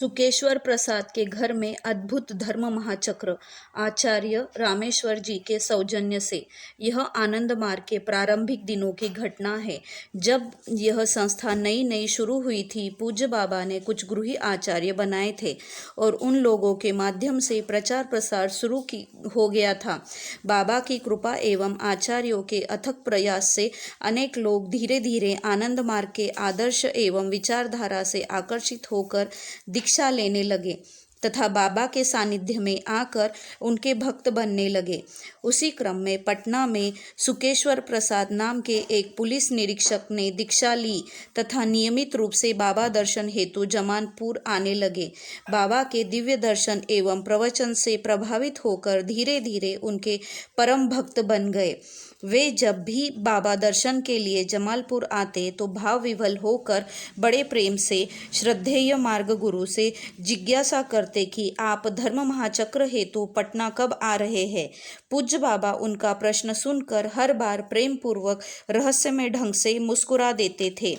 सुकेश्वर प्रसाद के घर में अद्भुत धर्म महाचक्र आचार्य रामेश्वर जी के सौजन्य से। यह आनंद मार्ग के प्रारंभिक दिनों की घटना है। जब यह संस्था नई नई शुरू हुई थी, पूज्य बाबा ने कुछ गृही आचार्य बनाए थे और उन लोगों के माध्यम से प्रचार प्रसार हो गया था। बाबा की कृपा एवं आचार्यों के अथक प्रयास से अनेक लोग धीरे धीरे आनंद मार्ग के आदर्श एवं विचारधारा से आकर्षित होकर दीक्षा लेने लगे तथा बाबा के सानिध्य में आकर उनके भक्त बनने लगे। उसी क्रम में पटना में सुकेश्वर प्रसाद नाम के एक पुलिस निरीक्षक ने दीक्षा ली तथा नियमित रूप से बाबा दर्शन हेतु जमालपुर आने लगे। बाबा के दिव्य दर्शन एवं प्रवचन से प्रभावित होकर धीरे धीरे उनके परम भक्त बन गए। वे जब भी बाबा दर्शन के लिए जमालपुर आते तो भाव विवल होकर बड़े प्रेम से श्रद्धेय मार्ग गुरु से जिज्ञासा करते कि आप धर्म महाचक्र हेतु पटना कब आ रहे हैं। पूज्य बाबा उनका प्रश्न सुनकर हर बार प्रेम पूर्वक रहस्यमय ढंग से मुस्कुरा देते थे।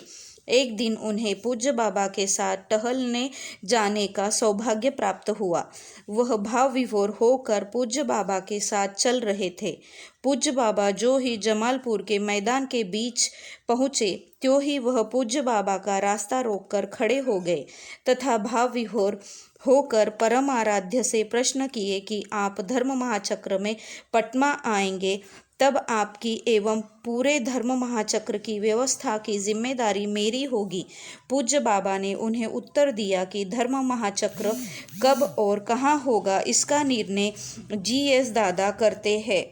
एक दिन उन्हें पूज्य बाबा के साथ टहलने जाने का सौभाग्य प्राप्त हुआ। वह भाव विभोर होकर पूज्य बाबा के साथ चल रहे थे। पूज्य बाबा जो ही जमालपुर के मैदान के बीच पहुँचे, त्यों ही वह पूज्य बाबा का रास्ता रोककर खड़े हो गए तथा भाव विभोर होकर परम आराध्य से प्रश्न किए कि आप धर्म महाचक्र में पटना आएंगे तब आपकी एवं पूरे धर्म महाचक्र की व्यवस्था की जिम्मेदारी मेरी होगी। पूज्य बाबा ने उन्हें उत्तर दिया कि धर्म महाचक्र कब और कहाँ होगा, इसका निर्णय GS दादा करते हैं।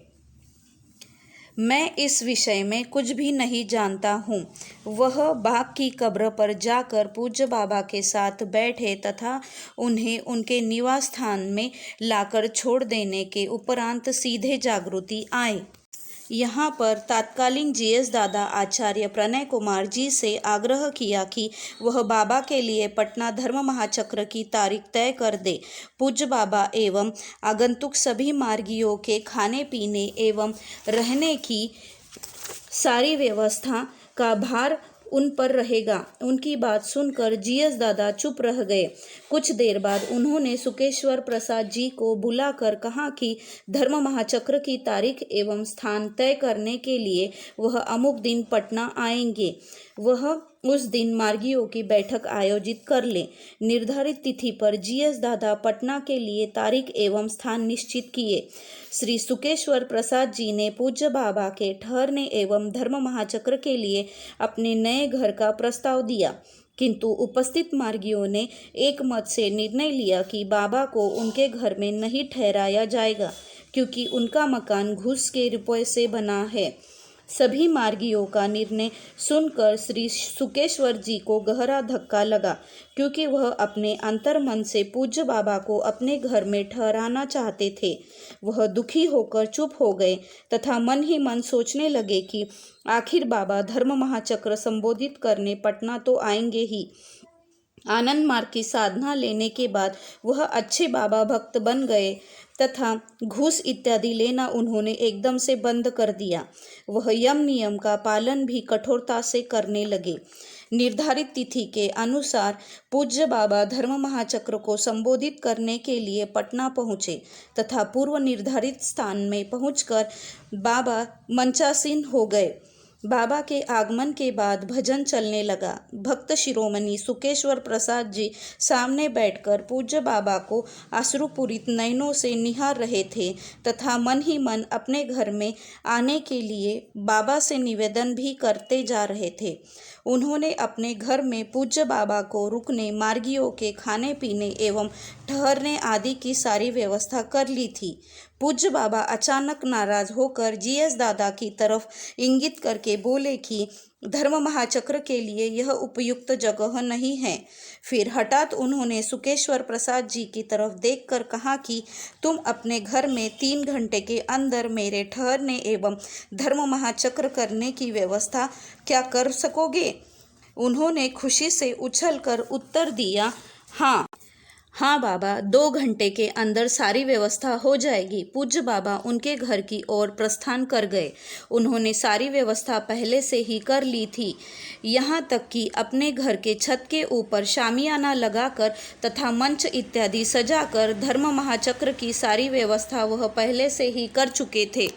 मैं इस विषय में कुछ भी नहीं जानता हूँ। वह बाप की कब्र पर जाकर पूज्य बाबा के साथ बैठे तथा उन्हें उनके निवास स्थान में लाकर छोड़ देने के उपरांत सीधे जागृति आए। यहाँ पर तत्कालीन GS दादा आचार्य प्रणय कुमार जी से आग्रह किया कि वह बाबा के लिए पटना धर्म महाचक्र की तारीख तय कर दे। पूज्य बाबा एवं आगंतुक सभी मार्गियों के खाने पीने एवं रहने की सारी व्यवस्था का भार उन पर रहेगा। उनकी बात सुनकर GS दादा चुप रह गए। कुछ देर बाद उन्होंने सुकेश्वर प्रसाद जी को बुलाकर कहा कि धर्म महाचक्र की तारीख एवं स्थान तय करने के लिए वह अमुक दिन पटना आएंगे। वह उस दिन मार्गियों की बैठक आयोजित कर ले। निर्धारित तिथि पर GS दादा पटना के लिए तारीख एवं स्थान निश्चित किए। श्री सुकेश्वर प्रसाद जी ने पूज्य बाबा के ठहरने एवं धर्म महाचक्र के लिए अपने नए घर का प्रस्ताव दिया, किंतु उपस्थित मार्गियों ने एक मत से निर्णय लिया कि बाबा को उनके घर में नहीं ठहराया जाएगा, क्योंकि उनका मकान घूस के रुपए से बना है। सभी मार्गियों का निर्णय सुनकर श्री सुकेश्वर जी को गहरा धक्का लगा, क्योंकि वह अपने अंतर मन से पूज्य बाबा को अपने घर में ठहराना चाहते थे। वह दुखी होकर चुप हो गए तथा मन ही मन सोचने लगे कि आखिर बाबा धर्म महाचक्र संबोधित करने पटना तो आएंगे ही। आनंद मार्ग की साधना लेने के बाद वह अच्छे बाबा भक्त बन गए तथा घूस इत्यादि लेना उन्होंने एकदम से बंद कर दिया। वह यम नियम का पालन भी कठोरता से करने लगे। निर्धारित तिथि के अनुसार पूज्य बाबा धर्म महाचक्र को संबोधित करने के लिए पटना पहुँचे तथा पूर्व निर्धारित स्थान में पहुंचकर बाबा मंचासीन हो गए। बाबा के आगमन के बाद भजन चलने लगा। भक्त शिरोमणि सुकेश्वर प्रसाद जी सामने बैठकर पूज्य बाबा को अश्रुपूरित नयनों से निहार रहे थे तथा मन ही मन अपने घर में आने के लिए बाबा से निवेदन भी करते जा रहे थे। उन्होंने अपने घर में पूज्य बाबा को रुकने, मार्गियों के खाने पीने एवं ठहरने आदि की सारी व्यवस्था कर ली थी। पूज्य बाबा अचानक नाराज होकर GS दादा की तरफ इंगित करके बोले कि धर्म महाचक्र के लिए यह उपयुक्त जगह नहीं है। फिर हठात उन्होंने सुकेश्वर प्रसाद जी की तरफ देखकर कहा कि तुम अपने घर में 3 घंटे के अंदर मेरे ठहरने एवं धर्म महाचक्र करने की व्यवस्था क्या कर सकोगे? उन्होंने खुशी से उछलकर उत्तर दिया, हाँ हाँ बाबा, 2 घंटे के अंदर सारी व्यवस्था हो जाएगी। पूज्य बाबा उनके घर की ओर प्रस्थान कर गए। उन्होंने सारी व्यवस्था पहले से ही कर ली थी, यहाँ तक कि अपने घर के छत के ऊपर शामियाना लगाकर तथा मंच इत्यादि सजाकर धर्म महाचक्र की सारी व्यवस्था वह पहले से ही कर चुके थे।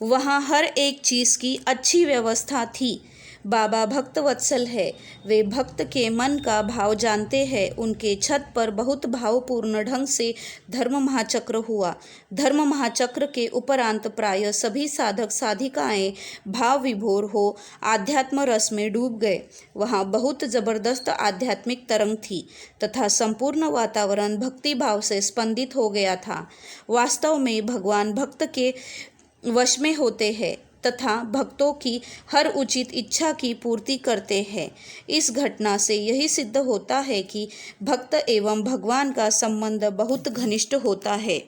वहाँ हर एक चीज़ की अच्छी व्यवस्था थी। बाबा भक्त वत्सल है, वे भक्त के मन का भाव जानते हैं। उनके छत पर बहुत भावपूर्ण ढंग से धर्म महाचक्र हुआ। धर्म महाचक्र के उपरांत प्राय सभी साधक साधिकाएं भाव विभोर हो आध्यात्म रस में डूब गए। वहाँ बहुत जबरदस्त आध्यात्मिक तरंग थी तथा संपूर्ण वातावरण भक्ति भाव से स्पंदित हो गया था। वास्तव में भगवान भक्त के वश में होते हैं तथा भक्तों की हर उचित इच्छा की पूर्ति करते हैं। इस घटना से यही सिद्ध होता है कि भक्त एवं भगवान का संबंध बहुत घनिष्ठ होता है।